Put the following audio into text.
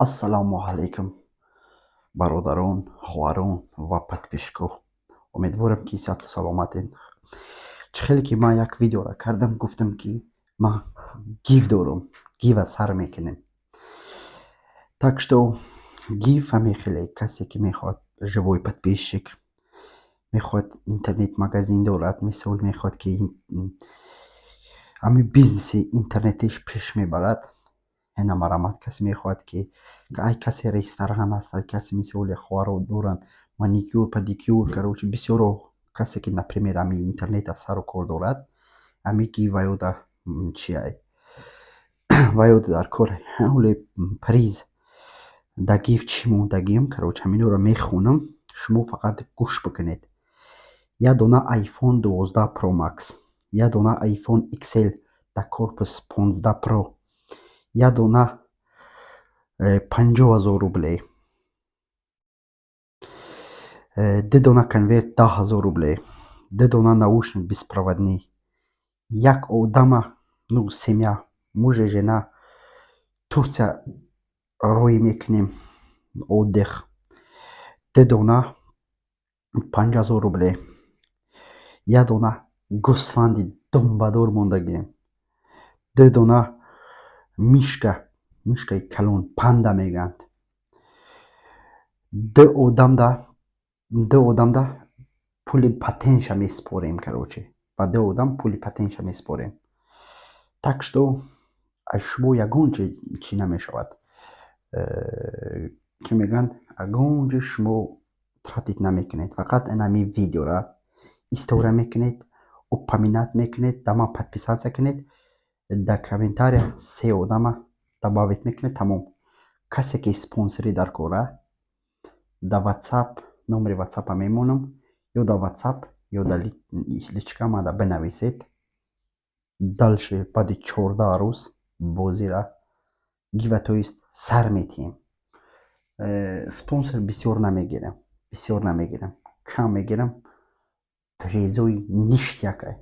ассалому алайкум бародарон, хоҳарон ва подписчикҳо. Умедворам ки сиҳату саломатед. Чӣ хеле ки ман як видеоро кардам, гуфтам ки ман гиф дорам, гива сар мекунем. Так что гиф ҳамин хеле касе ки мехоҳад живой подписчик, мехоҳад интернет магазин дорад, мисол мехоҳад ки ҳамин бизнеси интернетиш пеш мебарад. Ҳена марамат касе мехоҳад ки ай касе ресторан аст, ай касе мисоли хоҳаро доранд маникюр, педикюр, короче бисёро касе ки например ҳамин интернета сару кор дорад, ҳамин ки ваёда чи ай ваёда дар кор ҳавле приз да гифт чӣ мондагиам, короче ҳаминҳоро мехонам, шумо фақат гӯш бикунед. Я дона iPhone 12 Pro Max, я дона iPhone XL да корпус 15 Pro, я дона 50,000 рублей, 2 дона конверт 10,000 рублей, 2 дона наушник беспроводный. Як одама, ну семья, муж и жена, Турция рой мекунем, отдых, 2 дона 50,000 рублей. Я дона гӯсфанди думбадор мондагием, 2 дона мишка, мишкаи калон панда мегӯянд. 2 одамда пули патентша месупорем, короче ба 2 одам пули патентша месупорем. Так что аз шумо ягон чӣ намешавад, чӣ мегӯянд, ягон ҷо шумо тратит намекунед. Фақат ин ҳамин видеора история мекунед, упоминат мекунед, да ман подписатсия кунед, да комментария 3 одама добавит мекунед, тамом. Касе ки спонсори дар кора, да WhatsApp, номери WhatsApp мемонам, ё да WhatsApp ё да личка мада бинависед. Дальше баъди 14 рӯз бозира гива то есть сар метиҳем. Спонсор бисёр намегирам, кам мегирам. Призои ништякай.